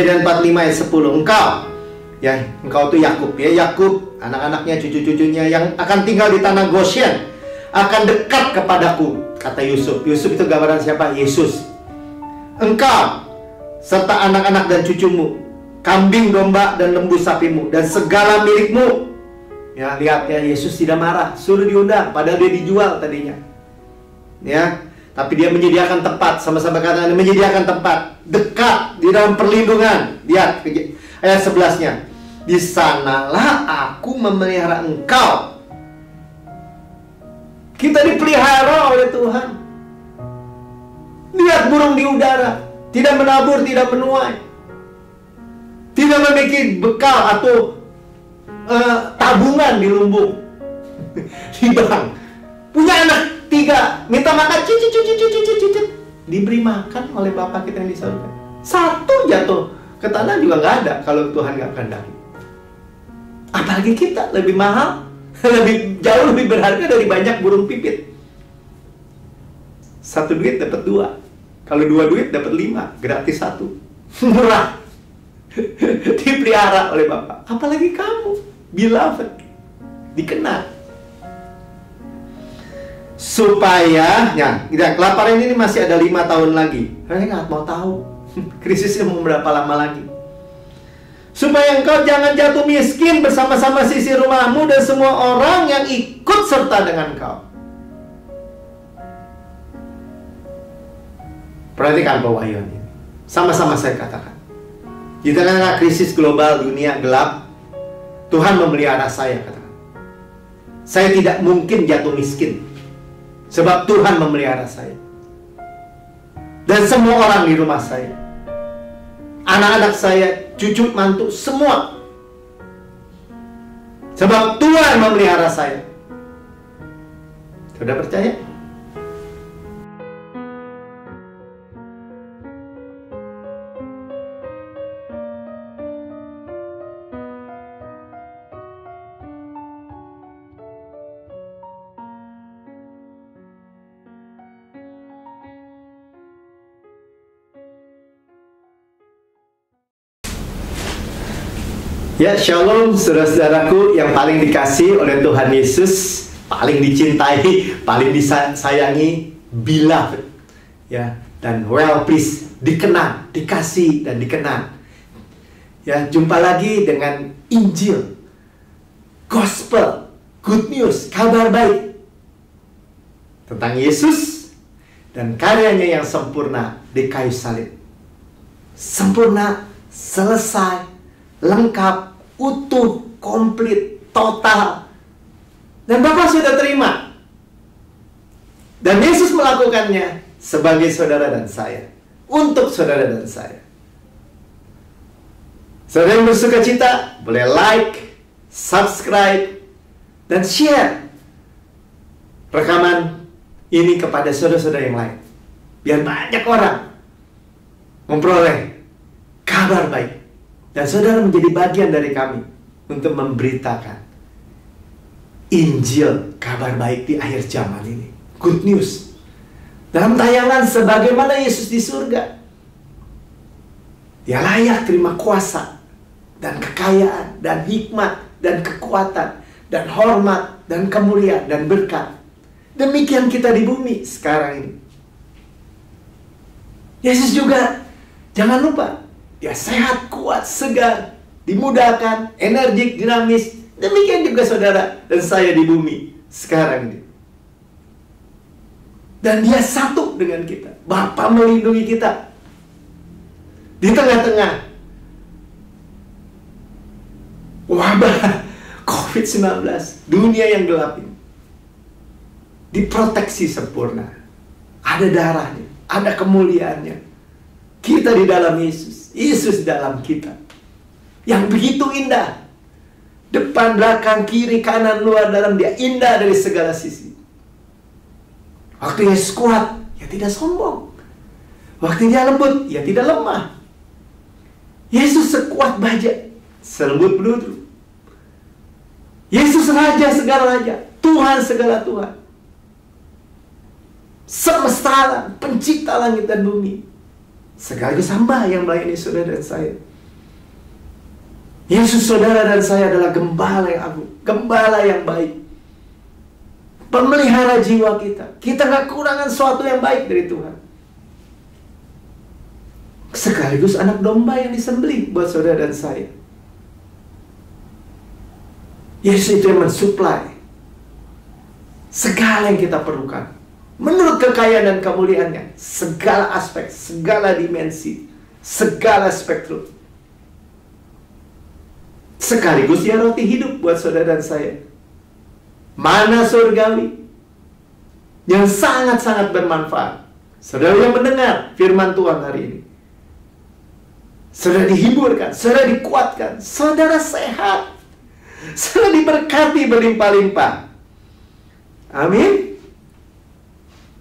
Kejadian 45 ayat 10. Engkau itu Yakub, ya. Yakub, anak-anaknya, cucu-cucunya yang akan tinggal di tanah Goshen akan dekat kepadaku, kata Yusuf. Yusuf itu gambaran siapa? Yesus. Engkau serta anak-anak dan cucumu, kambing, domba, dan lembu sapimu, dan segala milikmu. Ya, lihat ya, Yesus tidak marah, suruh diundang, padahal dia dijual tadinya. Ya, tapi dia menyediakan tempat, sama-sama katakan menyediakan tempat, dekat, di dalam perlindungan. Lihat ayat 11-nya. Di sanalah aku memelihara engkau. Kita dipelihara oleh Tuhan. Lihat burung di udara, tidak menabur, tidak menuai, tidak memiliki bekal atau tabungan di lumbung, di bank. Punya anak 3, minta makan, diberi makan oleh Bapa kita yang di surga. 1 jatuh ke tanah juga nggak ada kalau Tuhan nggak kehendaki. Apalagi kita, lebih mahal, jauh lebih berharga dari banyak burung pipit. 1 duit dapat 2. Kalau 2 duit dapat 5, gratis 1. Murah. Dipelihara oleh Bapa. Apalagi kamu, beloved, dikenal. Supaya, kelaparan ini masih ada 5 tahun lagi. Saya nggak mau tahu krisisnya mau berapa lama lagi. Supaya engkau jangan jatuh miskin bersama-sama sisi rumahmu dan semua orang yang ikut serta dengan engkau. Perhatikan pewahyuan ini. Sama-sama saya katakan. Di tengah krisis global, dunia gelap, Tuhan memelihara saya, katakan. Saya tidak mungkin jatuh miskin, sebab Tuhan memelihara saya. Dan semua orang di rumah saya, anak-anak saya, cucu, mantu, semua. Sebab Tuhan memelihara saya. Sudah percaya? Ya, shalom saudara-saudaraku yang paling dikasih oleh Tuhan Yesus, paling dicintai, paling disayangi, beloved. Ya, dan well pleased, dikenal, dikasih dan dikenal. Ya, jumpa lagi dengan Injil, Gospel, Good News, kabar baik tentang Yesus dan karyanya yang sempurna di kayu salib. Sempurna, selesai, lengkap, utuh, komplit, total. Dan Bapak sudah terima. Dan Yesus melakukannya sebagai saudara dan saya. Untuk saudara dan saya. Saudara yang bersuka cita, boleh like, subscribe, dan share rekaman ini kepada saudara-saudara yang lain. Biar banyak orang memperoleh kabar baik. Dan saudara menjadi bagian dari kami untuk memberitakan Injil, kabar baik di akhir zaman ini. Good news. Dalam tayangan sebagaimana Yesus di surga. Dia layak terima kuasa dan kekayaan dan hikmat dan kekuatan dan hormat dan kemuliaan dan berkat. Demikian kita di bumi sekarang ini. Yesus juga, jangan lupa, dia sehat, kuat, segar, dimudahkan, energik, dinamis. Demikian juga saudara dan saya di bumi sekarang ini. Dan dia satu dengan kita. Bapa melindungi kita. Di tengah-tengah wabah COVID-19, dunia yang gelap ini, diproteksi sempurna. Ada darahnya, ada kemuliaannya. Kita di dalam Yesus, Yesus dalam kita. Yang begitu indah. Depan, belakang, kiri, kanan, luar, dalam, dia indah dari segala sisi. Waktu Yesus kuat, ya tidak sombong. Waktu dia lembut, ya tidak lemah. Yesus sekuat baja, selembut peluru. Yesus raja segala raja, Tuhan segala Tuhan. Semesta alam, pencipta langit dan bumi. Sekaligus hamba yang melayani saudara dan saya. Yesus saudara dan saya adalah gembala yang agung, gembala yang baik, pemelihara jiwa kita. Kita gak kekurangan sesuatu yang baik dari Tuhan. Sekaligus anak domba yang disembelih buat saudara dan saya. Yesus itu yang mensuplai segala yang kita perlukan menurut kekayaan dan kemuliaannya, segala aspek, segala dimensi, segala spektrum. Sekaligus dia roti hidup buat saudara dan saya. Mana surgawi yang sangat-sangat bermanfaat. Saudara yang mendengar firman Tuhan hari ini, saudara dihiburkan, saudara dikuatkan, saudara sehat, saudara diberkati berlimpah-limpah. Amin.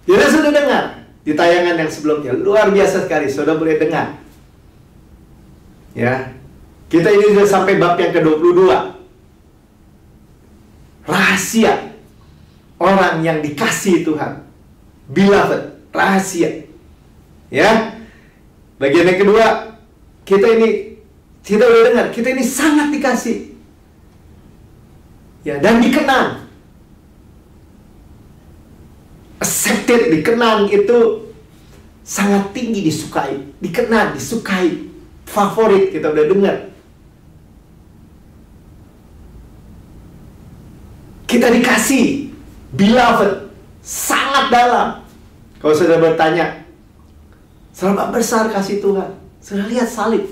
Saudara sudah dengar di tayangan yang sebelumnya, luar biasa sekali. Saudara boleh dengar. Ya, kita ini sudah sampai bab yang ke-22. Rahasia orang yang dikasihi Tuhan. Beloved, rahasia. Ya. Bagian yang kedua, kita udah dengar, kita ini sangat dikasihi. Ya, dan dikenang. Accepted, dikenang itu sangat tinggi, disukai. Dikenang, disukai. Favorit, kita udah dengar. Kita dikasih, beloved, sangat dalam. Kalau saudara bertanya, seberapa besar kasih Tuhan? Saudara lihat salib.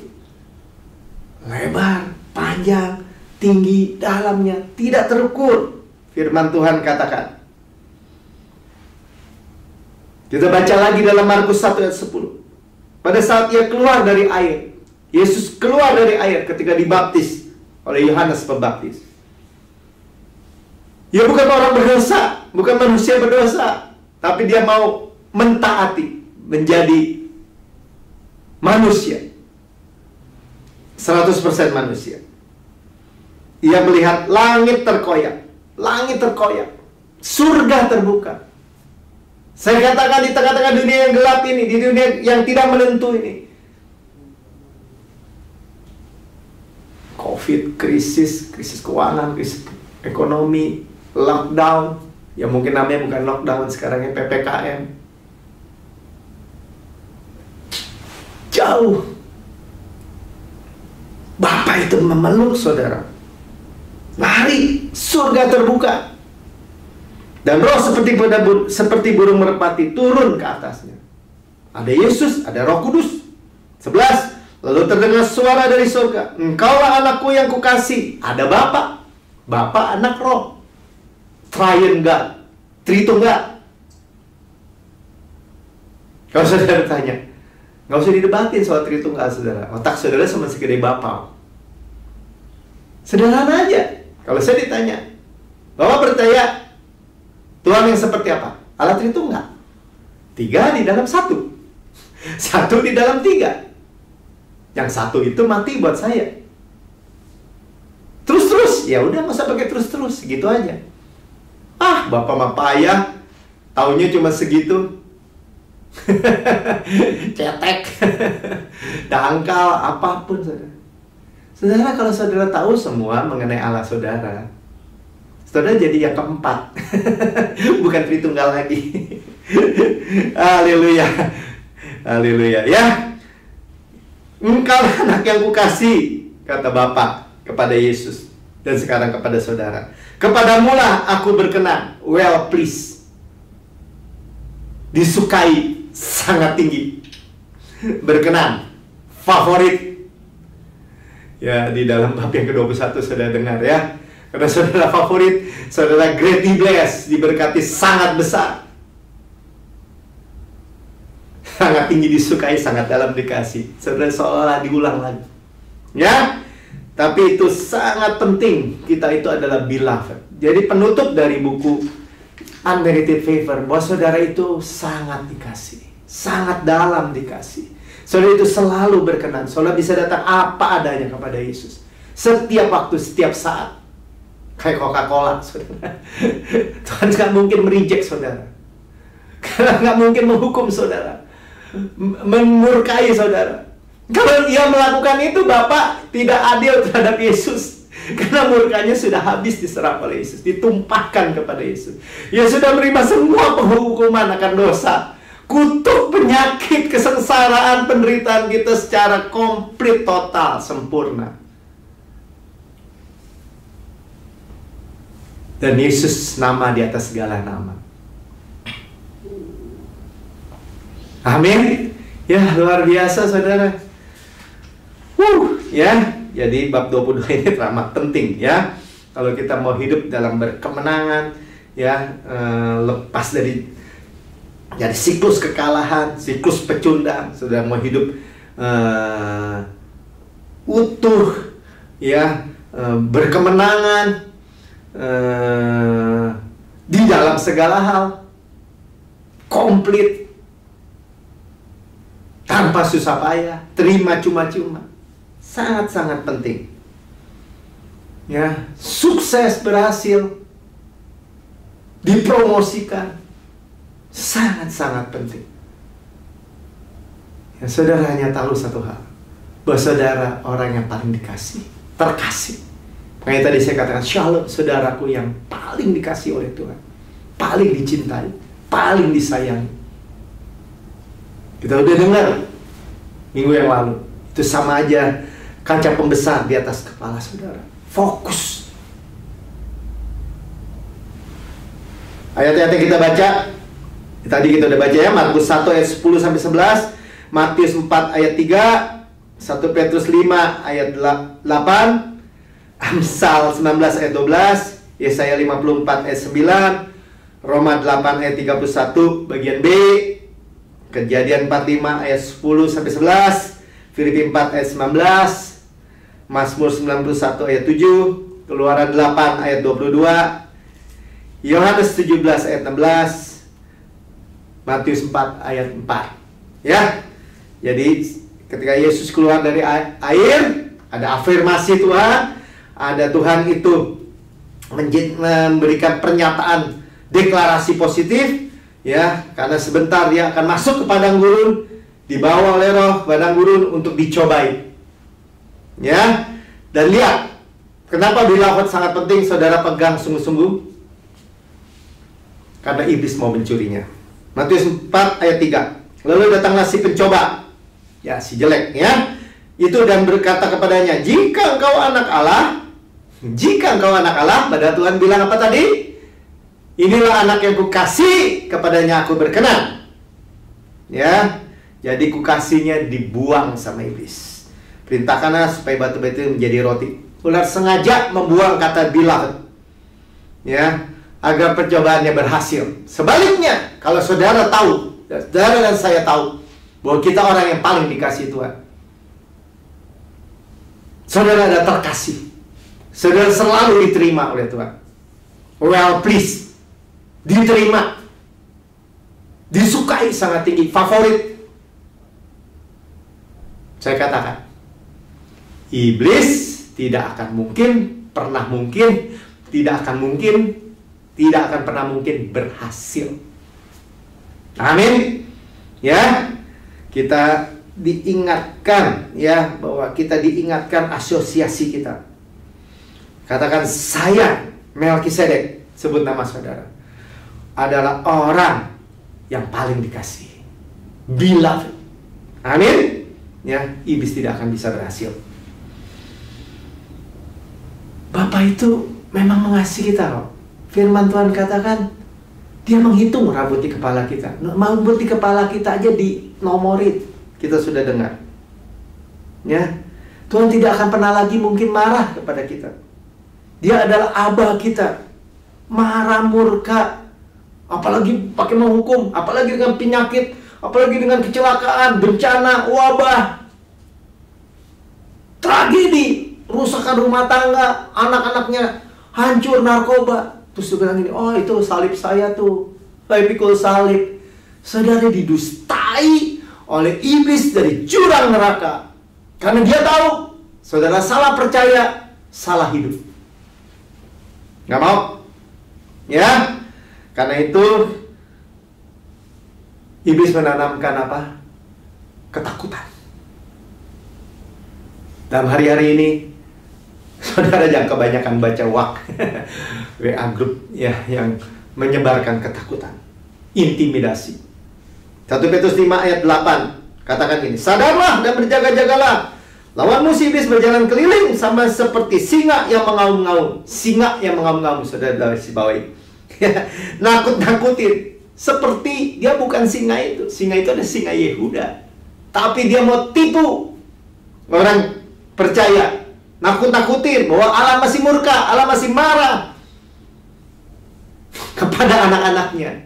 Lebar, panjang, tinggi, dalamnya, tidak terukur. Firman Tuhan katakan. Kita baca lagi dalam Markus 1 ayat 10. Pada saat ia keluar dari air, Yesus keluar dari air ketika dibaptis oleh Yohanes Pembaptis. Dia bukan orang berdosa, bukan manusia berdosa, tapi dia mau mentaati, menjadi manusia. 100% manusia. Ia melihat langit terkoyak, surga terbuka. Saya katakan di tengah-tengah dunia yang gelap ini, di dunia yang tidak menentu ini, COVID, krisis keuangan, krisis ekonomi, lockdown, ya mungkin namanya bukan lockdown sekarang ya, PPKM. Jauh. Bapak itu memeluk saudara. Lari, surga terbuka. Dan roh seperti burung merpati turun ke atasnya. Ada Yesus, ada Roh Kudus. 11. Lalu terdengar suara dari surga. Engkaulah anakku yang kukasih. Ada Bapa, Anak, Roh. Triune God, Tritunggal. Kalau saudara tanya, nggak usah didebatin soal Tritunggal, saudara. Otak saudara sama segede Bapa. Sederhana aja. Kalau saya ditanya, Bapak percaya Tuhan yang seperti apa? Allah Tritunggal. 3 di dalam 1. 1 di dalam 3. Yang 1 itu mati buat saya. Terus, ya udah nggak usah pakai terus, gitu aja. Bapak mah payah, taunya cuma segitu. Cetek, dangkal, apapun saudara. Saudara, kalau saudara tahu semua mengenai Allah saudara, saudara jadi yang keempat. Bukan Tritunggal lagi. Haleluya. Haleluya. Ya, engkau anak yang kukasih, kata Bapa kepada Yesus. Dan sekarang kepada saudara. Kepadamulah aku berkenan, well pleased. Disukai, sangat tinggi. Berkenan, favorit. Ya, di dalam bab yang ke-21 saudara dengar ya. Karena saudara favorit, saudara greatly blessed, diberkati sangat besar. Sangat tinggi disukai, sangat dalam dikasih. Saudara seolah diulang lagi. Ya, tapi itu sangat penting. Kita itu adalah beloved. Jadi penutup dari buku Unmerited Favor, bahwa saudara itu sangat dikasih, sangat dalam dikasih. Saudara itu selalu berkenan. Saudara bisa datang apa adanya kepada Yesus. Setiap waktu, setiap saat. Kayak Coca-Cola, saudara. Tuhan gak mungkin mereject saudara. Karena gak mungkin menghukum saudara, memurkai saudara. Kalau ia melakukan itu, Bapak tidak adil terhadap Yesus. Karena murkanya sudah habis diserap oleh Yesus, ditumpahkan kepada Yesus. Ia sudah menerima semua penghukuman akan dosa, kutuk, penyakit, kesengsaraan, penderitaan kita secara komplit, total, sempurna. Dan Yesus nama di atas segala nama. Amin. Ya, luar biasa, saudara. Ya, jadi bab 22 ini teramat penting ya. Kalau kita mau hidup dalam berkemenangan, ya, lepas dari siklus kekalahan, siklus pecundang, sudah mau hidup utuh, ya, berkemenangan di dalam segala hal, komplit, tanpa susah payah, terima cuma-cuma. Sangat-sangat penting. Ya, sukses, berhasil, dipromosikan, sangat-sangat penting. Ya, saudara hanya tahu satu hal, bahwa saudara orang yang paling dikasih, terkasih. Makanya tadi saya katakan, shalom, saudaraku yang paling dikasih oleh Tuhan, paling dicintai, paling disayangi. Kita udah dengar minggu yang lalu, itu sama aja kaca pembesar di atas kepala saudara. Fokus. Ayat-ayat yang kita baca, tadi kita udah baca ya, Markus 1 ayat 10 sampai 11, Matius 4 ayat 3, 1 Petrus 5 ayat 8, Amsal 19 ayat 12, Yesaya 54 ayat 9, Roma 8 ayat 31 bagian B, Kejadian 45 ayat 10 sampai 11, Filipi 4 ayat 19, Mazmur 91 ayat 7, Keluaran 8 ayat 22, Yohanes 17 ayat 16, Matius 4 ayat 4. Ya. Jadi ketika Yesus keluar dari air, ada afirmasi Tuhan, ada Tuhan itu memberikan pernyataan deklarasi positif, ya, karena sebentar dia akan masuk ke padang gurun, dibawa oleh Roh padang gurun untuk dicobai. Ya, dan lihat kenapa bilafat sangat penting saudara pegang sungguh-sungguh, karena iblis mau mencurinya. Matius 4 ayat 3, lalu datanglah si pencoba, ya, si jelek, ya, itu, dan berkata kepadanya, jika engkau anak Allah, pada Tuhan bilang apa tadi? Inilah anak yang kukasih, kepadanya aku berkenan. Ya, jadi kukasihnya dibuang sama iblis. Perintahkanlah supaya batu-batu itu menjadi roti. Ular sengaja membuang kata beloved, ya, agar percobaannya berhasil. Sebaliknya, kalau saudara tahu, saudara dan saya tahu bahwa kita orang yang paling dikasih Tuhan, saudara ada terkasih, saudara selalu diterima oleh Tuhan, well pleased, diterima, disukai sangat tinggi, favorit. Saya katakan, iblis tidak akan mungkin, pernah mungkin, tidak akan mungkin, tidak akan pernah mungkin berhasil. Amin. Ya, kita diingatkan, ya, bahwa kita diingatkan asosiasi kita. Katakan, saya Melkisedek, sebut nama saudara, adalah orang yang paling dikasih, beloved. Amin. Ya, iblis tidak akan bisa berhasil. Bapak itu memang mengasihi kita kok. Firman Tuhan katakan, dia menghitung rambut di kepala kita. Rambut di kepala kita aja dinomorin. Kita sudah dengar. Ya, Tuhan tidak akan pernah lagi mungkin marah kepada kita. Dia adalah Abah kita. Marah, murka, apalagi pakai menghukum, apalagi dengan penyakit, apalagi dengan kecelakaan, bencana, wabah, tragedi, rusakan rumah tangga, anak-anaknya hancur, narkoba. Terus dia bilang gini, oh itu salib saya tuh, saya pikul salib. Saudara didustai oleh iblis dari jurang neraka, karena dia tahu saudara salah percaya, salah hidup. Nggak mau, ya. Karena itu iblis menanamkan apa? Ketakutan. Dalam hari-hari ini, saudara jangan kebanyakan baca WA group ya, yang menyebarkan ketakutan, intimidasi. 1 Petrus 5 ayat 8 katakan gini, sadarlah dan berjaga-jagalah. Lawanmu si iblis berjalan keliling sama seperti singa yang mengaum-ngaum. Singa yang mengaum-ngaum, saudara dari bawahi. Nakut-nakutin. Seperti dia bukan singa itu. Singa itu ada singa Yehuda. Tapi dia mau tipu orang percaya. Nakut-nakutin bahwa Allah masih murka, Allah masih marah kepada anak-anaknya.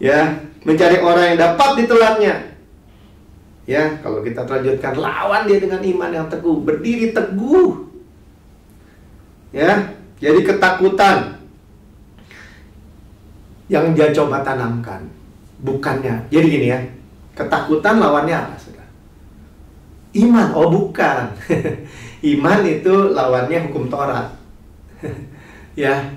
Ya, mencari orang yang dapat ditelannya. Ya, kalau kita lanjutkan, lawan dia dengan iman yang teguh, berdiri teguh. Ya, jadi ketakutan yang dia coba tanamkan, bukannya. Jadi gini ya, ketakutan lawannya apa, saudara? Iman. Oh, bukan. Iman itu lawannya hukum Taurat. Ya,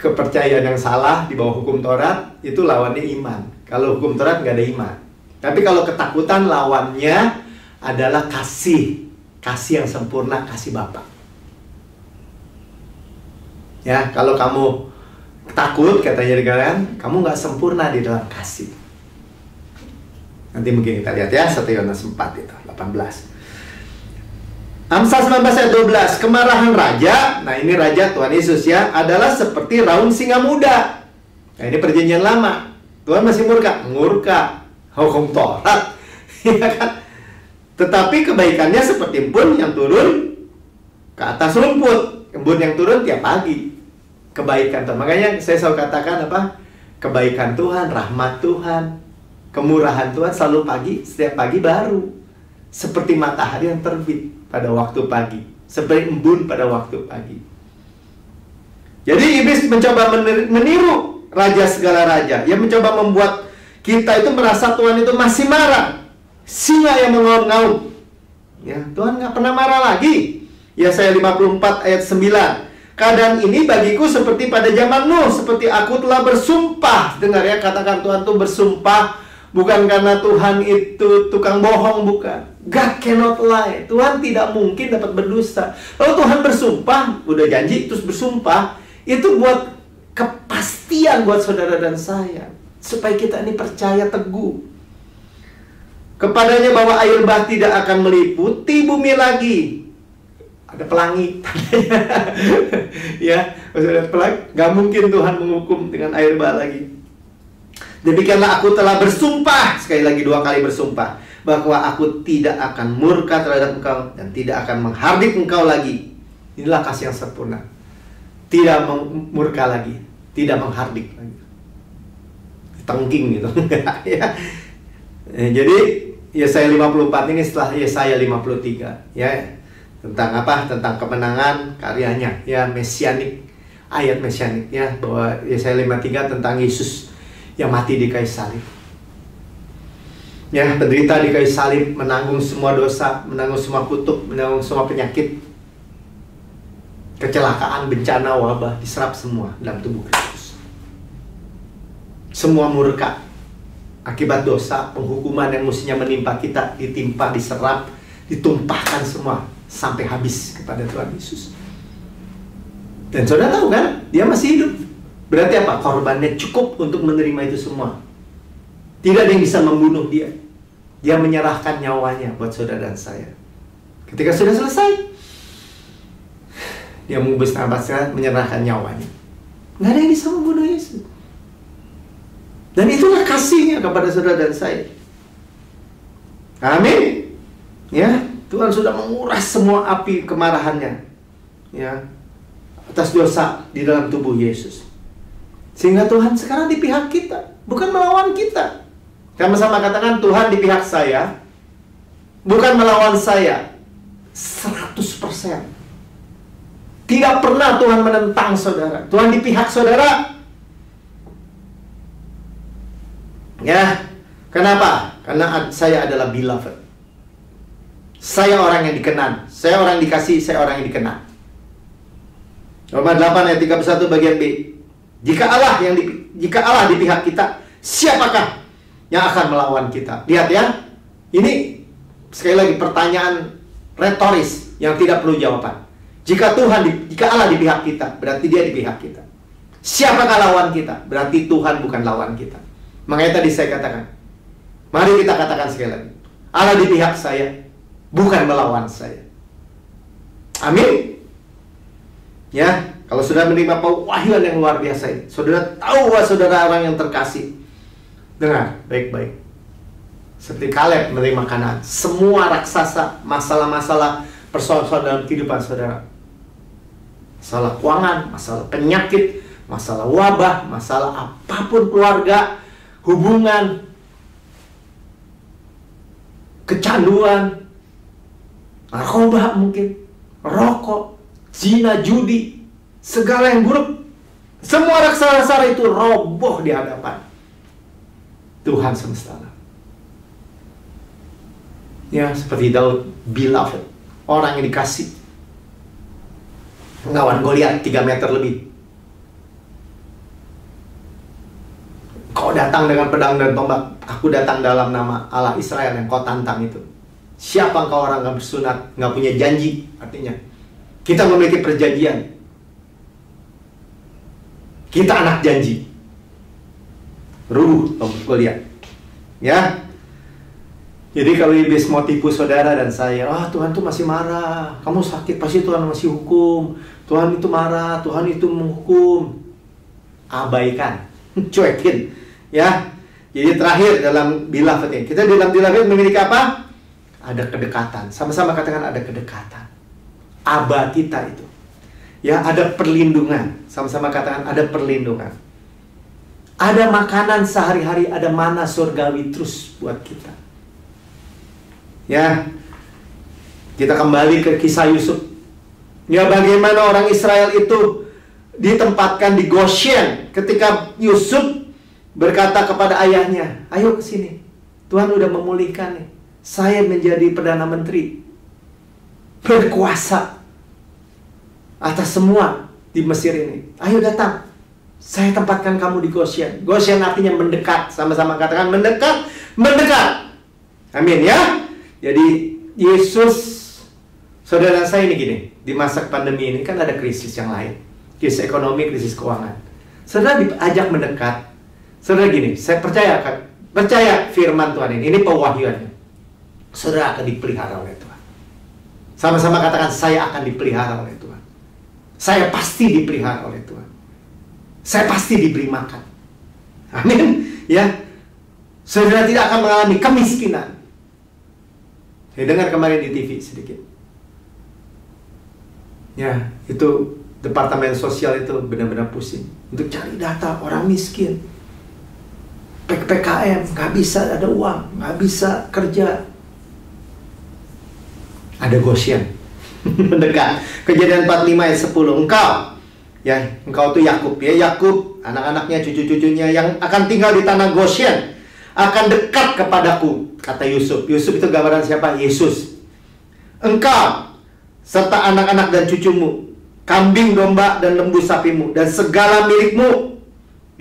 kepercayaan yang salah di bawah hukum Taurat itu lawannya iman. Kalau hukum Taurat nggak ada iman. Tapi kalau ketakutan lawannya adalah kasih. Kasih yang sempurna, kasih Bapa. Ya, kalau kamu takut, katanya di kalian, kamu nggak sempurna di dalam kasih. Nanti mungkin kita lihat ya, 1 Yohanes 4 itu, 18. Amsal 19 ayat 12, kemarahan raja, nah ini raja Tuhan Yesus ya, adalah seperti raung singa muda. Nah ini perjanjian lama. Tuhan masih murka, hukum Taurat, ya kan? Tetapi kebaikannya seperti embun yang turun ke atas rumput. Embun yang turun tiap pagi. Kebaikan Tuhan. Makanya saya selalu katakan apa? Kebaikan Tuhan, rahmat Tuhan, kemurahan Tuhan selalu pagi, setiap pagi baru. Seperti matahari yang terbit pada waktu pagi, seperti embun pada waktu pagi. Jadi iblis mencoba meniru raja segala raja. Yang mencoba membuat kita itu merasa Tuhan itu masih marah. Singa yang mengaum-ngaum. Ya, Tuhan nggak pernah marah lagi. Yesaya 54 ayat 9. Keadaan ini bagiku seperti pada zaman Nuh, seperti aku telah bersumpah. Dengar ya, katakan Tuhan itu bersumpah. Bukan karena Tuhan itu tukang bohong, bukan. God cannot lie. Tuhan tidak mungkin dapat berdusta. Kalau Tuhan bersumpah, udah janji terus bersumpah, itu buat kepastian buat saudara dan saya, supaya kita ini percaya teguh kepadanya bahwa air bah tidak akan meliputi bumi lagi. Ada pelangi tandanya. Ya, ada pelangi, gak mungkin Tuhan menghukum dengan air bah lagi. Demikianlah aku telah bersumpah, sekali lagi 2 kali bersumpah, bahwa aku tidak akan murka terhadap engkau dan tidak akan menghardik engkau lagi. Inilah kasih yang sempurna. Tidak murka lagi, tidak menghardik lagi. Tengking gitu. Ya. Jadi Yesaya 54 ini setelah Yesaya 53 ya, tentang apa? Tentang kemenangan karyanya ya, mesianik, ayat mesianik ya, bahwa Yesaya 53 tentang Yesus yang mati di kayu salib. Ya, penderita di kayu salib, menanggung semua dosa, menanggung semua kutuk, menanggung semua penyakit, kecelakaan, bencana, wabah, diserap semua dalam tubuh Kristus. Semua murka akibat dosa, penghukuman yang mestinya menimpa kita, ditimpa, diserap, ditumpahkan semua sampai habis kepada Tuhan Yesus. Dan saudara tahu kan, dia masih hidup. Berarti apa? Korbannya cukup untuk menerima itu semua. Tidak ada yang bisa membunuh dia. Dia menyerahkan nyawanya buat saudara dan saya. Ketika sudah selesai, dia mengubus nafasnya, menyerahkan nyawanya. Nggak ada yang bisa membunuh Yesus. Dan itulah kasihnya kepada saudara dan saya. Amin. Ya, Tuhan sudah menguras semua api kemarahannya, ya, atas dosa di dalam tubuh Yesus. Sehingga Tuhan sekarang di pihak kita, bukan melawan kita. Sama-sama katakan, Tuhan di pihak saya, bukan melawan saya. 100%. Tidak pernah Tuhan menentang saudara. Tuhan di pihak saudara. Ya, kenapa? Karena saya adalah beloved. Saya orang yang dikenan. Saya orang yang dikasih, saya orang yang dikenan. Roma 8 ayat 31 bagian B. Jika Allah di pihak kita, siapakah yang akan melawan kita? Lihat ya. Ini Sekali lagi, pertanyaan retoris yang tidak perlu jawaban. Jika Allah di pihak kita, berarti Dia di pihak kita. Siapakah lawan kita? Berarti Tuhan bukan lawan kita. Makanya tadi saya katakan, mari kita katakan sekali lagi, Allah di pihak saya, bukan melawan saya. Amin. Ya, kalau sudah menerima pewahyuan yang luar biasa ini, saudara tahu bahwa saudara orang yang terkasih. Dengar baik-baik. Seperti Kaleb menerima Kanaan. Semua raksasa, masalah-masalah, persoalan dalam kehidupan saudara, masalah keuangan, masalah penyakit, masalah wabah, masalah apapun, keluarga, hubungan, kecanduan, narkoba mungkin, rokok, zina, judi, segala yang buruk, semua raksasa itu roboh di hadapan Tuhan semesta alam. Ya, seperti Daud, beloved, orang yang dikasih, melawan Goliat 3 meter lebih. Kau datang dengan pedang dan tombak, aku datang dalam nama Allah Israel yang kau tantang itu. Siapa engkau, orang yang bersunat, nggak punya janji? Artinya kita memiliki perjanjian, kita anak janji. Rubuh Goliat. Ya. Jadi kalau iblis mau tipu saudara dan saya, Tuhan tuh masih marah, kamu sakit pasti Tuhan masih hukum, Tuhan itu marah, Tuhan itu menghukum. Abaikan, cuekin, ya. Jadi terakhir dalam beloved ini, kita dalam beloved memiliki apa? Ada kedekatan. Sama-sama katakan ada kedekatan. Aba kita itu, ya, ada perlindungan. Sama-sama katakan ada perlindungan. Ada makanan sehari-hari, ada mana surgawi terus buat kita. Ya, kita kembali ke kisah Yusuf. Ya, bagaimana orang Israel itu ditempatkan di Goshen ketika Yusuf berkata kepada ayahnya, ayo ke sini, Tuhan udah memulihkan nih, saya menjadi perdana menteri, berkuasa atas semua di Mesir ini. Ayo datang, saya tempatkan kamu di Goshen. Goshen artinya mendekat. Sama-sama katakan mendekat, mendekat. Amin ya. Jadi Yesus, saudara saya ini gini, di masa pandemi ini kan ada krisis yang lain, krisis ekonomi, krisis keuangan. Saudara diajak mendekat. Saudara gini, saya percaya firman Tuhan ini pewahyuannya. Saudara akan dipelihara oleh Tuhan. Sama-sama katakan, saya akan dipelihara oleh Tuhan. Saya pasti dipelihara oleh Tuhan. Saya pasti diberi makan. Amin. Ya, saudara tidak akan mengalami kemiskinan. Saya dengar kemarin di TV sedikit. Ya, itu departemen sosial itu benar-benar pusing untuk cari data orang miskin. PKM, nggak bisa ada uang, nggak bisa kerja. Ada Goshen. Mendekat. Kejadian 45 ayat 10. Engkau tuh Yakub, ya, Yakub, anak-anaknya, cucu-cucunya yang akan tinggal di tanah Goshen akan dekat kepadaku, kata Yusuf. Yusuf itu gambaran siapa? Yesus. Engkau serta anak-anak dan cucumu, kambing, domba, dan lembu sapimu, dan segala milikmu.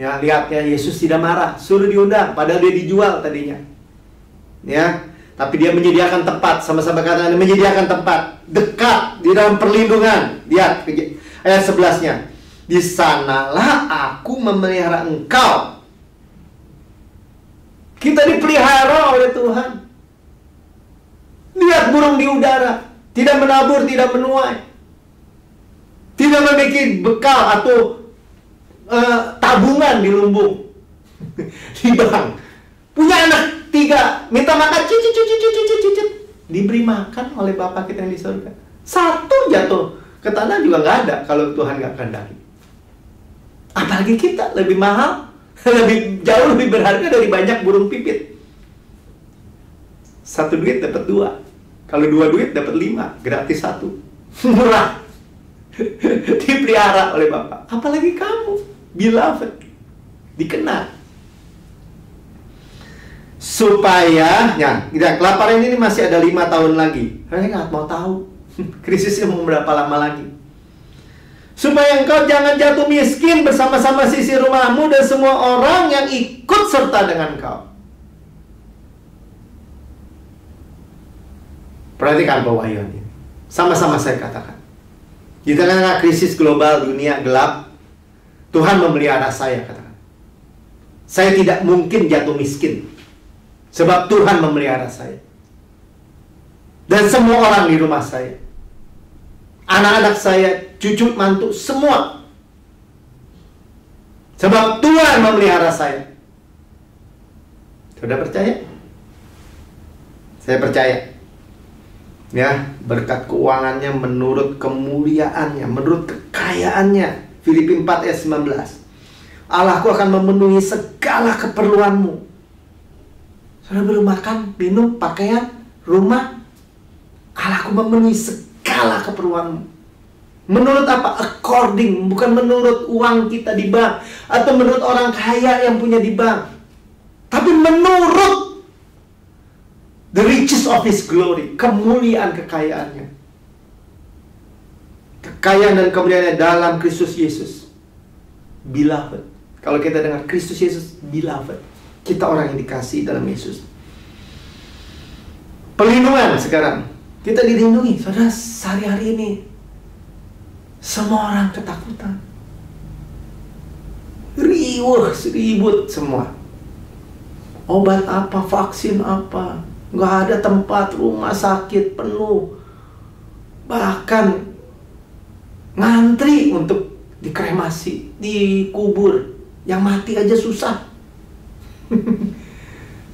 Ya, lihat ya, Yesus tidak marah, suruh diundang, padahal dia dijual tadinya. Ya, tapi dia menyediakan tempat. Sama-sama katakan, menyediakan tempat dekat di dalam perlindungan. Lihat ayat 11-nya. Di sanalah aku memelihara engkau. Kita dipelihara oleh Tuhan. Lihat burung di udara, tidak menabur, tidak menuai, tidak memiliki bekal atau tabungan di lumbung, di bank. Punya anak 3, minta makan, cicit, diberi makan oleh Bapa kita yang di surga. 1 jatuh ke tanah juga nggak ada kalau Tuhan nggak kehendaki. Apalagi kita lebih mahal, jauh lebih berharga dari banyak burung pipit. 1 duit dapat 2. Kalau 2 duit dapat 5, gratis 1. Murah. Dipelihara oleh Bapa. Apalagi kamu, beloved, dikenal. Supaya, ya, kelaparan ini masih ada 5 tahun lagi. Saya nggak mau tahu krisisnya mau berapa lama lagi. Supaya engkau jangan jatuh miskin bersama-sama sisi rumahmu dan semua orang yang ikut serta dengan engkau. Perhatikan pewahyuan ini. Sama-sama saya katakan. Di tengah krisis global, dunia gelap, Tuhan memelihara saya, katakan. Saya tidak mungkin jatuh miskin. Sebab Tuhan memelihara saya. Dan semua orang di rumah saya. Anak-anak saya, cucu, mantu, semua. Sebab Tuhan memelihara saya. Sudah percaya? Saya percaya. Ya, berkat keuangannya menurut kemuliaannya, menurut kekayaannya. Filipi 4 ayat 19. Allahku akan memenuhi segala keperluanmu. Saudara belum makan, minum, pakaian, rumah. Allahku memenuhi segala keperluanmu. Menurut apa? According, bukan menurut uang kita di bank atau menurut orang kaya yang punya di bank. Tapi menurut the riches of His glory, kemuliaan kekayaannya. Kekayaan dan kemuliaannya dalam Kristus Yesus. Beloved. Kalau kita dengar Kristus Yesus, beloved. Kita orang yang dikasihi dalam Yesus. Perlindungan sekarang. Kita dilindungi. Saudara, sehari-hari ini semua orang ketakutan. Ribut semua. Obat apa, vaksin apa, nggak ada tempat, rumah sakit penuh. Bahkan ngantri untuk dikremasi, dikubur. Yang mati aja susah.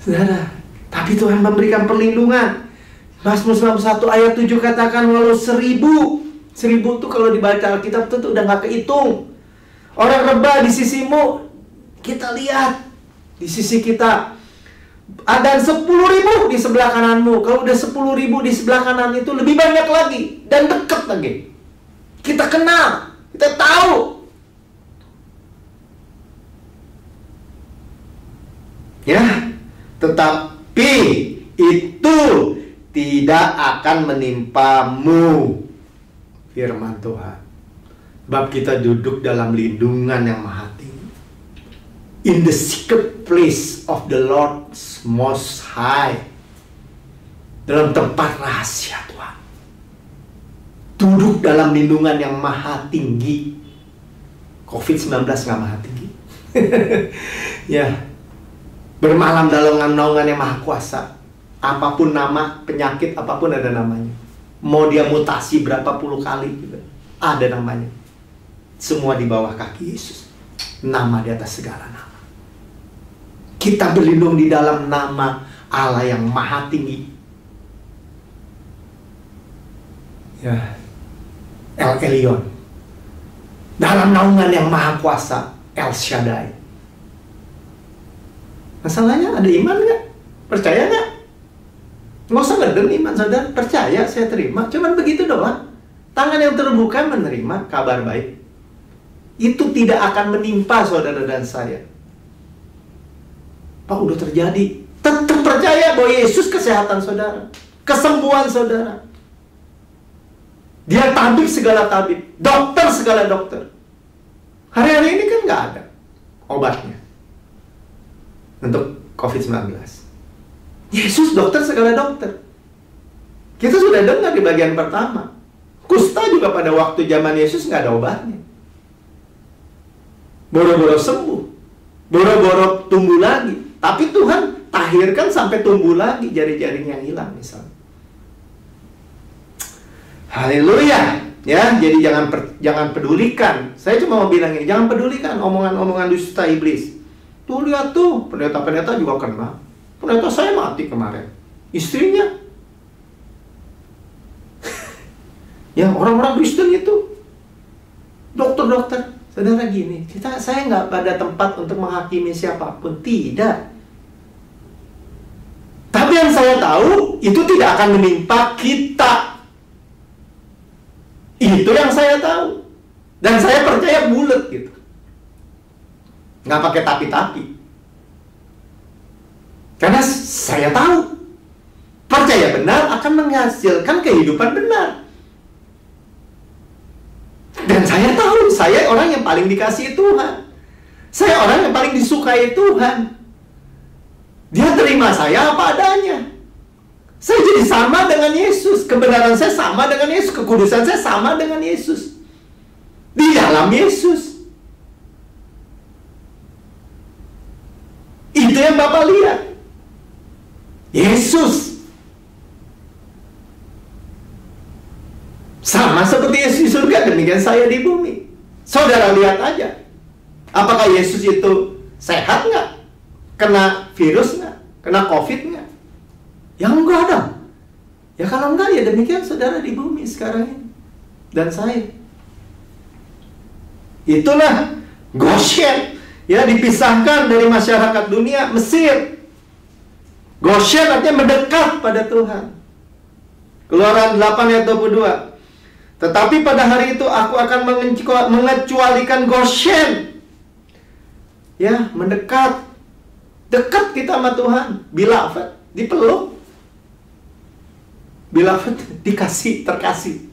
Saudara, tapi Tuhan memberikan perlindungan. Mazmur 91 ayat 7 katakan, walau 1000 itu kalau dibaca Alkitab itu udah nggak kehitung. Orang rebah di sisimu, kita lihat di sisi kita. Ada 10.000 di sebelah kananmu. Kalau udah 10.000 di sebelah kanan itu lebih banyak lagi dan dekat lagi. Kita kenal, kita tahu. Ya, tetapi itu tidak akan menimpamu, firman Tuhan. Sebab kita duduk dalam lindungan yang maha tinggi. In the secret place of the Lord Most High. Dalam tempat rahasia Tuhan. Duduk dalam lindungan yang maha tinggi. COVID-19 gak maha tinggi. Ya. Bermalam dalam naungan yang maha kuasa. Apapun nama, penyakit, apapun ada namanya. Mau dia mutasi berapa puluh kali juga, ada namanya. Semua di bawah kaki Yesus. Nama di atas segala nama. Kita berlindung di dalam nama Allah yang maha tinggi. Ya, El Elyon. Dalam naungan yang maha kuasa, El Shaddai. Masalahnya ada iman nggak? Percaya nggak? Nggak usah ngeden iman, saudara. Percaya, saya terima. Cuman begitu doang. Tangan yang terbuka menerima kabar baik. Itu tidak akan menimpa saudara dan saya. Pak, udah terjadi. Tetap percaya bahwa Yesus kesehatan saudara. Kesembuhan saudara. Dia tabib segala tabib. Dokter segala dokter. Hari-hari ini kan nggak ada obatnya untuk COVID-19. Yesus dokter segala dokter. Kita sudah dengar di bagian pertama. Kusta juga pada waktu zaman Yesus nggak ada obatnya. Boro-boro sembuh. Boro-boro tumbuh lagi. Tapi Tuhan tahirkan sampai tumbuh lagi jari-jarinya yang hilang misalnya. Haleluya. Ya, jadi jangan pedulikan. Saya cuma mau bilang ini, jangan pedulikan omongan-omongan dusta iblis. Tuh lihat tuh, pendeta-pendeta juga kena. Pendeta saya mati kemarin. Istrinya. Ya, orang-orang Kristen itu. Dokter-dokter. Saudara gini, saya nggak pada tempat untuk menghakimi siapapun. Tidak. Tapi yang saya tahu, itu tidak akan menimpa kita. Itu yang saya tahu. Dan saya percaya bulat gitu. Nggak pakai tapi-tapi. Karena saya tahu. Percaya benar akan menghasilkan kehidupan benar. Dan saya tahu, saya orang yang paling dikasihi Tuhan. Saya orang yang paling disukai Tuhan. Dia terima saya apa adanya. Saya jadi sama dengan Yesus. Kebenaran saya sama dengan Yesus. Kekudusan saya sama dengan Yesus. Di dalam Yesus. Itu yang Bapak lihat. Yesus. Sama seperti Yesus di surga, demikian saya di bumi. Saudara lihat aja. Apakah Yesus itu sehat nggak? Kena virus nggak? Kena COVID nggak? Ya enggak dong. Ya kalau enggak, ya demikian saudara di bumi sekarang ini. Dan saya. Itulah Goshen. Ya, dipisahkan dari masyarakat dunia Mesir. Goshen artinya mendekat pada Tuhan. Keluaran 8 ayat 22. Tetapi pada hari itu aku akan mengecualikan Goshen. Ya, mendekat. Dekat kita sama Tuhan. Beloved, dipeluk. Beloved, dikasih, terkasih.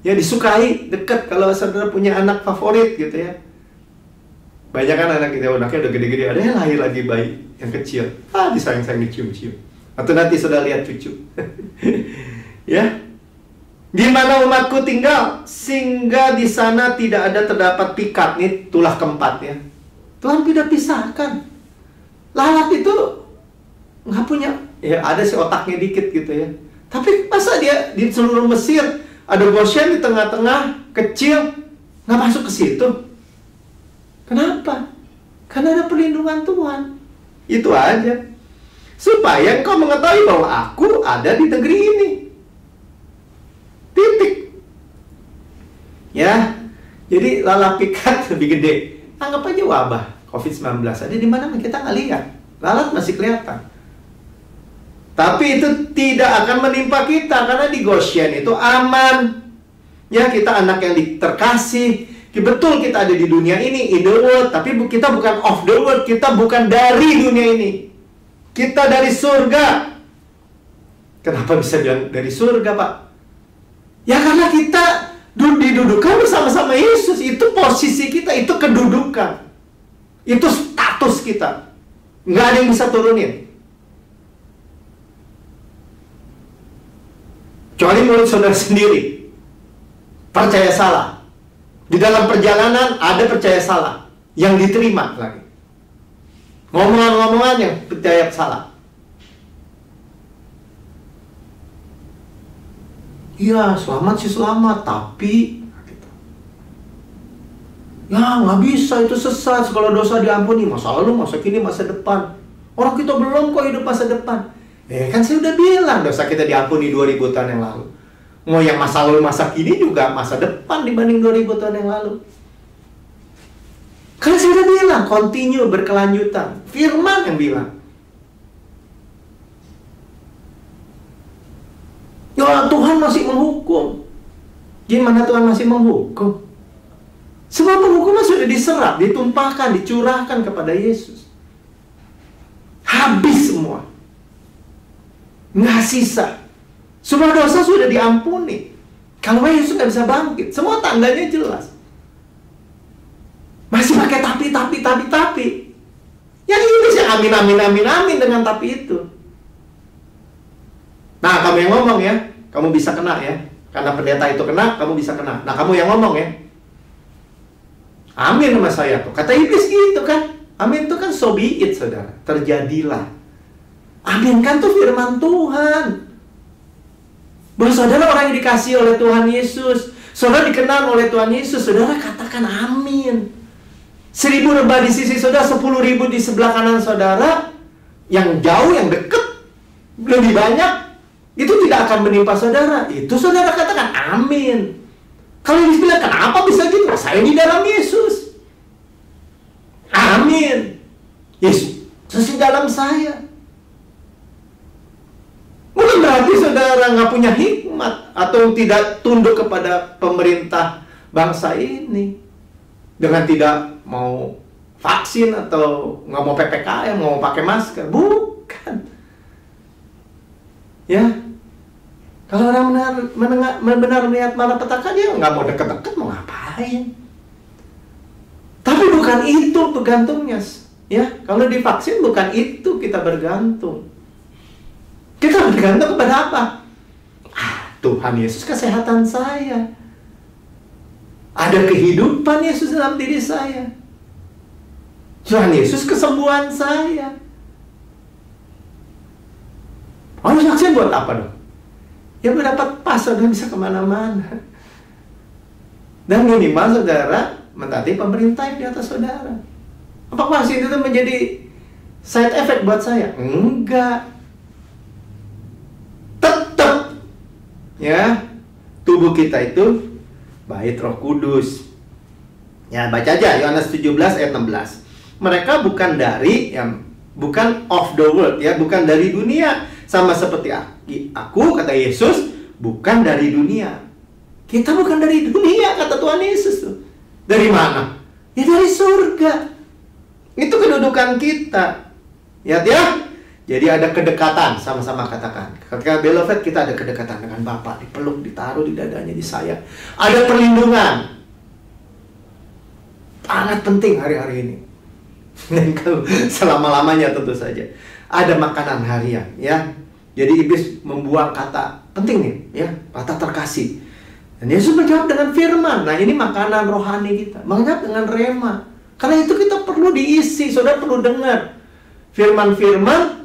Ya, disukai, dekat. Kalau saudara punya anak favorit gitu ya. Banyak kan anak kita, anaknya udah gede-gede. Ada yang lahir lagi bayi, yang kecil. Disayang-sayang, dicium-cium. Atau nanti saudara lihat cucu. Ya. Di mana umatku tinggal, sehingga di sana tidak ada terdapat pikat. Ini tulah keempat ya. Tuhan tidak pisahkan. Lalat itu nggak punya, ya ada sih otaknya dikit gitu ya. Tapi masa dia di seluruh Mesir ada Goshen di tengah-tengah kecil, nggak masuk ke situ? Kenapa? Karena ada perlindungan Tuhan. Itu aja. Supaya engkau mengetahui bahwa aku ada di negeri ini. Titik. Ya. Jadi lalat pikat lebih gede. Anggap aja wabah COVID-19 ada di mana kita nggak lihat. Lalat masih kelihatan. Tapi itu tidak akan menimpa kita karena di Goshen itu aman. Ya, kita anak yang terkasih. Betul kita ada di dunia ini, in the world, tapi kita bukan of the world, kita bukan dari dunia ini. Kita dari surga. Kenapa bisa bilang dari surga, Pak? Ya karena kita didudukan bersama-sama Yesus. Itu posisi kita, itu kedudukan. Itu status kita. Nggak ada yang bisa turunin. Kecuali mulut saudara sendiri percaya salah. Di dalam perjalanan ada percaya salah yang diterima lagi. Ngomongan-ngomongan yang percaya salah. Iya, selamat sih selamat, tapi ya nggak bisa, itu sesat. Kalau dosa diampuni, masa lalu, masa kini, masa depan. Orang kita belum kok hidup masa depan. Kan saya udah bilang dosa kita diampuni 2000 tahun yang lalu. Mau yang masa lalu, masa kini juga masa depan dibanding 2000 tahun yang lalu. Karena saya udah bilang, continue, berkelanjutan. Firman yang bilang. Ya Tuhan masih menghukum. Gimana Tuhan masih menghukum? Semua penghukuman sudah diserap, ditumpahkan, dicurahkan kepada Yesus. Habis semua. Nggak sisa. Semua dosa sudah diampuni. Kalau Yesus nggak bisa bangkit, semua tandanya jelas. Masih pakai tapi. Yang ini sih amin dengan tapi itu. Nah, kamu yang ngomong ya, kamu bisa kena ya. Karena pendeta itu kena, kamu bisa kena. Nah, kamu yang ngomong ya. Amin sama saya tuh. Kata iblis gitu kan. Amin itu kan so be it, saudara. Terjadilah. Amin kan tuh firman Tuhan. Bahwa saudara orang yang dikasihi oleh Tuhan Yesus, saudara dikenal oleh Tuhan Yesus, saudara katakan amin. 1000 rebah di sisi saudara, 10.000 di sebelah kanan saudara, yang jauh, yang dekat, lebih banyak, itu tidak akan menimpa saudara. Itu saudara katakan amin. Kalau dibilang kenapa bisa gitu? Saya di dalam Yesus. Amin. Yesus di dalam saya. Bukan berarti saudara nggak punya hikmat atau tidak tunduk kepada pemerintah bangsa ini dengan tidak mau vaksin atau nggak mau PPKM, mau pakai masker. Bukan. Ya. Kalau orang benar melihat malapetaka, dia nggak mau deket-deket, mau ngapain? Tapi bukan itu bergantungnya. Ya, kalau divaksin bukan itu kita bergantung. Kita bergantung kepada apa? Tuhan Yesus kesehatan saya. Ada kehidupan Yesus dalam diri saya. Tuhan Yesus kesembuhan saya. Harus saksi buat apa dong? Ya mendapat pas, saudara bisa kemana-mana. Dan minimal saudara mentaati pemerintah yang di atas saudara. Apakah itu menjadi side effect buat saya? Enggak. Tetap ya, tubuh kita itu bait Roh Kudus. Ya, baca aja Yohanes 17 ayat 16. Mereka bukan dari bukan of the world ya, bukan dari dunia, sama seperti aku, kata Yesus, bukan dari dunia. Kita bukan dari dunia, kata Tuhan Yesus tuh. Dari mana? Ya dari surga. Itu kedudukan kita. Ya. Jadi ada kedekatan, sama-sama katakan. Ketika beloved kita ada kedekatan dengan Bapa, dipeluk, ditaruh di dadanya, di saya. Ada perlindungan. Sangat penting hari-hari ini. Dan kalau selama-lamanya tentu saja. Ada makanan harian, ya. Jadi iblis membuang kata penting nih, ya, kata terkasih. Dan Yesus menjawab dengan firman. Nah, ini makanan rohani kita. Menjawab dengan rema. Karena itu kita perlu diisi, saudara perlu dengar firman-firman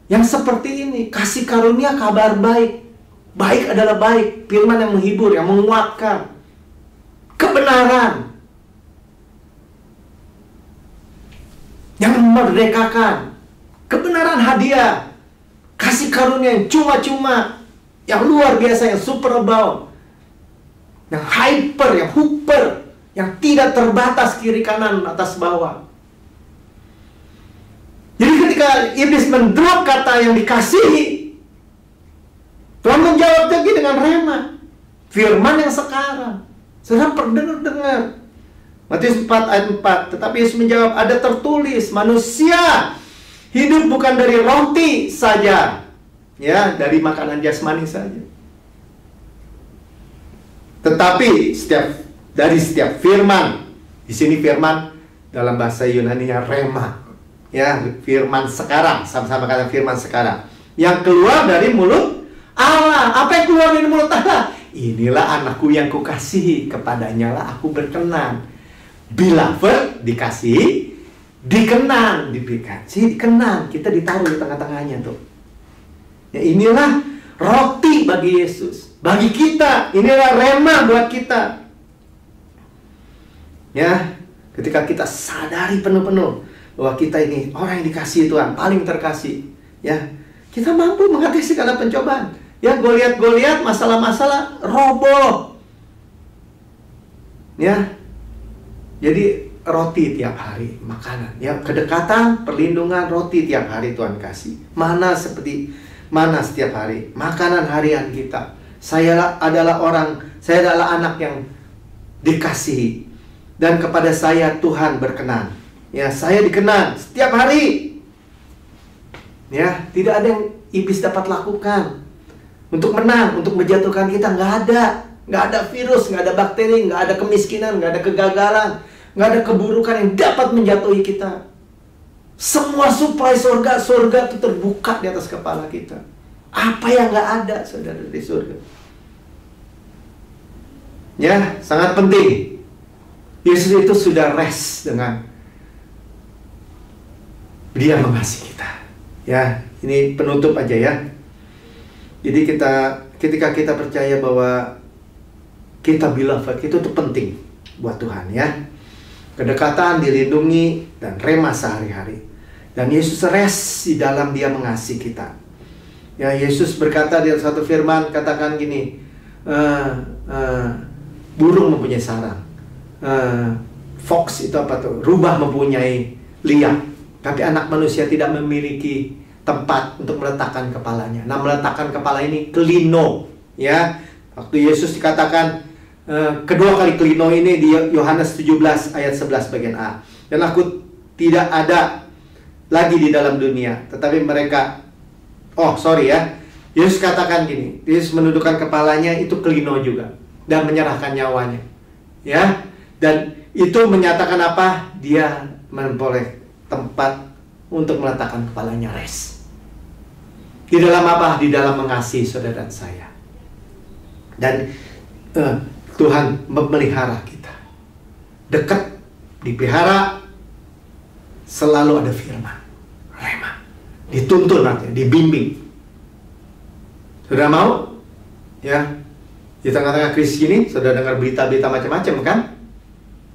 yang seperti ini. Kasih karunia kabar baik. Baik adalah baik. Firman yang menghibur, yang menguatkan. Kebenaran. Yang memerdekakan. Kebenaran hadiah. Kasih karunia yang cuma-cuma. Yang luar biasa, yang super abound. Yang hyper, yang super. Yang tidak terbatas kiri kanan, atas bawah. Jadi ketika iblis mendrop kata yang dikasihi, Tuhan menjawab lagi dengan rema. Firman yang sekarang. Saudara dengar. Matius 4 ayat 4. Tetapi Yesus menjawab, ada tertulis, manusia hidup bukan dari roti saja, ya, dari makanan jasmani saja, tetapi dari setiap firman. Di sini firman dalam bahasa Yunani-nya rema, ya, firman sekarang, sama-sama kata firman sekarang, yang keluar dari mulut Allah. Apa yang keluar dari mulut Allah? Inilah anakku yang kukasihi, kepadanya lah aku berkenan. Beloved, dikasih, dikenan, dikasih, dikenan. Kita ditaruh di tengah-tengahnya tuh. Ya, inilah roti bagi Yesus, bagi kita. Inilah rema buat kita. Ya, ketika kita sadari penuh-penuh bahwa kita ini orang yang dikasihi Tuhan, paling terkasih. Ya, kita mampu mengatasi segala pencobaan. Ya, Goliat masalah-masalah roboh. Ya. Jadi roti tiap hari, makanan, ya, kedekatan, perlindungan, roti tiap hari Tuhan kasih. Mana setiap hari, makanan harian kita. Saya adalah anak yang dikasihi, dan kepada saya Tuhan berkenan. Ya, saya dikenan setiap hari. Ya, tidak ada yang iblis dapat lakukan untuk menang, untuk menjatuhkan kita. Nggak ada virus, nggak ada bakteri, nggak ada kemiskinan, nggak ada kegagalan. Nggak ada keburukan yang dapat menjatuhi kita. Semua suplai surga itu terbuka di atas kepala kita. Apa yang nggak ada, saudara, di surga? Ya, sangat penting. Yesus itu sudah rest dengan Dia mengasihi kita. Ya, ini penutup aja ya. Jadi ketika kita percaya bahwa kita beloved, itu tuh penting buat Tuhan, ya. Kedekatan, dilindungi, dan rema sehari-hari. Dan Yesus rest di dalam Dia mengasihi kita. Ya, Yesus berkata di satu firman, katakan gini, burung mempunyai sarang, fox itu apa tuh? Rubah mempunyai liang, tapi anak manusia tidak memiliki tempat untuk meletakkan kepalanya. Nah, meletakkan kepala ini klino, ya. Waktu Yesus dikatakan kedua kali klino ini di Yohanes 17 ayat 11 bagian A. Dan aku tidak ada lagi di dalam dunia, tetapi mereka, Yesus katakan gini, Yesus menundukkan kepalanya, itu klino juga, dan menyerahkan nyawanya. Ya, dan itu menyatakan apa? Dia memperoleh tempat untuk meletakkan kepalanya, rest. Di dalam apa? Di dalam mengasihi saudara dan saya. Dan Tuhan memelihara kita. Dekat, dipelihara, selalu ada firman. Rema. Dituntun artinya, dibimbing. Saudara mau? Ya. Di tengah-tengah krisis ini, saudara dengar berita-berita macam-macam kan?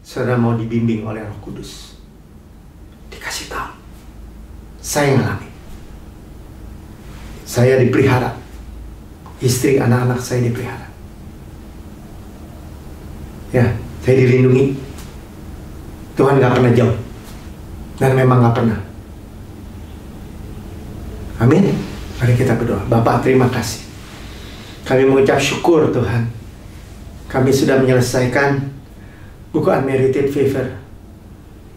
Saudara mau dibimbing oleh Roh Kudus. Dikasih tahu. Saya ngalami. Saya dipelihara. Istri, anak-anak saya dipelihara. Ya, saya dilindungi. Tuhan gak pernah jauh. Dan memang gak pernah. Amin. Mari kita berdoa. Bapak, terima kasih. Kami mengucap syukur Tuhan. Kami sudah menyelesaikan buku Unmerited Favor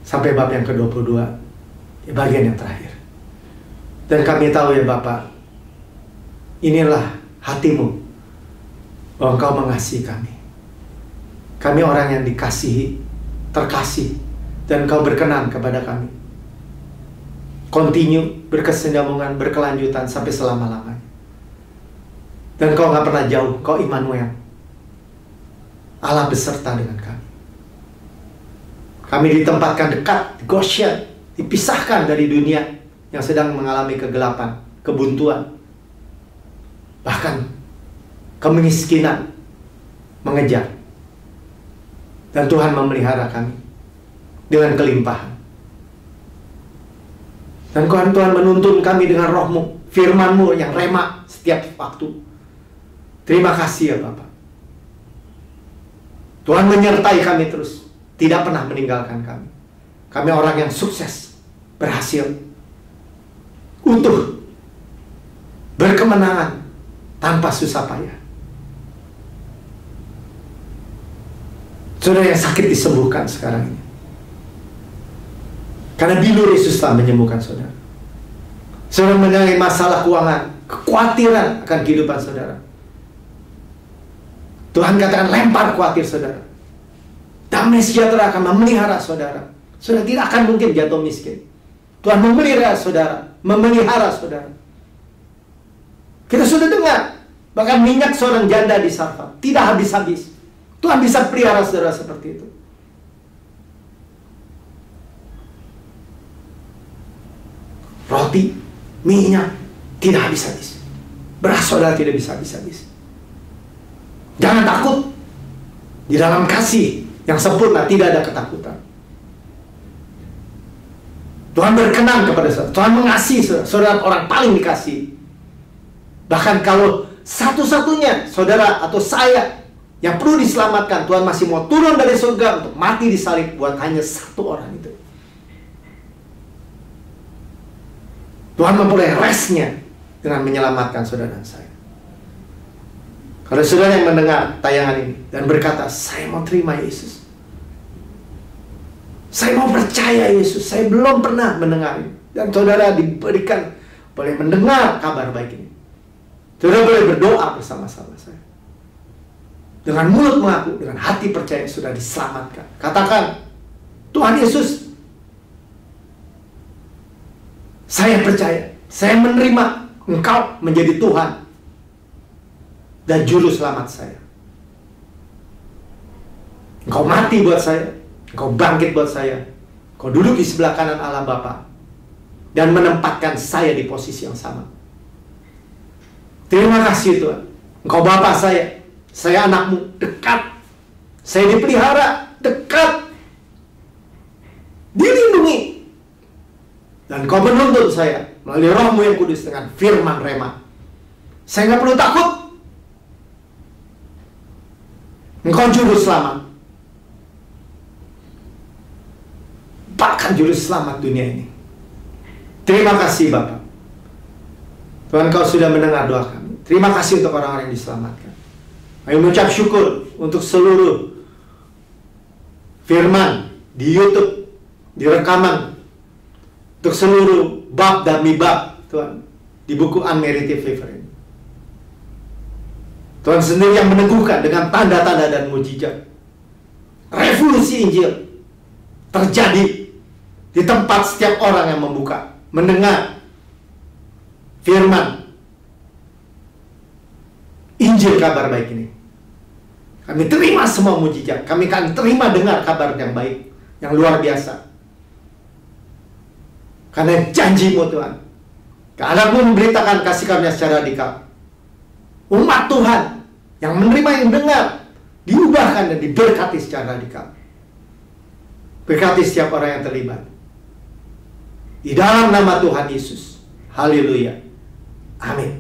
sampai bab yang ke-22, bagian yang terakhir. Dan kami tahu ya Bapak, inilah hatimu, bahwa Engkau mengasihi kami. Kami orang yang dikasihi, terkasih, dan Engkau berkenan kepada kami. Continue, berkesinambungan, berkelanjutan sampai selama-lamanya. Dan Kau gak pernah jauh, Kau Immanuel. Allah beserta dengan kami. Kami ditempatkan dekat, di Goshen, dipisahkan dari dunia yang sedang mengalami kegelapan, kebuntuan, bahkan kemiskinan mengejar. Dan Tuhan memelihara kami dengan kelimpahan. Dan Tuhan menuntun kami dengan Roh-Mu, firman-Mu yang rema setiap waktu. Terima kasih ya Bapak. Tuhan menyertai kami terus, tidak pernah meninggalkan kami. Kami orang yang sukses, berhasil, utuh, berkemenangan, tanpa susah payah. Saudara yang sakit disembuhkan sekarang ini. Karena bilur Yesus telah menyembuhkan saudara. Saudara mengalami masalah keuangan, kekhawatiran akan kehidupan saudara. Tuhan katakan lempar khawatir saudara. Damai sejahtera akan memelihara saudara. Saudara tidak akan mungkin jatuh miskin. Tuhan memelihara saudara. Memelihara saudara. Kita sudah dengar. Bahkan minyak seorang janda di Sarfat tidak habis-habis. Tuhan bisa pelihara saudara seperti itu. Roti, minyak tidak habis-habis. Beras saudara tidak bisa habis-habis. Jangan takut. Di dalam kasih yang sempurna tidak ada ketakutan. Tuhan berkenan kepada saudara. Tuhan mengasihi saudara. Saudara orang paling dikasihi. Bahkan kalau satu-satunya saudara atau saya yang perlu diselamatkan, Tuhan masih mau turun dari surga untuk mati di salib buat hanya satu orang itu. Tuhan memulai resnya dengan menyelamatkan saudara dan saya. Kalau saudara yang mendengar tayangan ini dan berkata, saya mau terima Yesus, saya mau percaya Yesus, saya belum pernah mendengar ini, dan saudara diberikan boleh mendengar kabar baik ini, saudara boleh berdoa bersama-sama saya. Dengan mulut mengaku, dengan hati percaya sudah diselamatkan. Katakan, Tuhan Yesus, saya percaya, saya menerima Engkau menjadi Tuhan dan juru selamat saya. Engkau mati buat saya, Engkau bangkit buat saya, Engkau duduk di sebelah kanan Allah Bapa dan menempatkan saya di posisi yang sama. Terima kasih Tuhan. Engkau Bapa saya anakmu, dekat. Saya dipelihara, dekat, dilindungi. Dan Engkau menuntun saya melalui Roh-Mu yang kudus dengan firman rema. Saya nggak perlu takut. Engkau juru selamat. Bahkan juru selamat dunia ini. Terima kasih Bapak. Tuhan, Kau sudah mendengar doa kami. Terima kasih untuk orang-orang yang diselamatkan. Kami mengucap syukur untuk seluruh firman di YouTube, di rekaman, untuk seluruh bab demi bab Tuhan di buku Unmerited Favor ini. Tuhan sendiri yang meneguhkan dengan tanda-tanda dan mujizat. Revolusi Injil terjadi di tempat setiap orang yang membuka, mendengar firman Injil kabar baik ini. Kami terima semua mujizat. Kami akan terima dengar kabar yang baik, yang luar biasa. Karena janji-Mu Tuhan. Anakmu memberitakan kasih karunia secara radikal. Umat Tuhan yang menerima, yang dengar, diubahkan dan diberkati secara radikal. Berkati setiap orang yang terlibat. Di dalam nama Tuhan Yesus. Haleluya. Amin.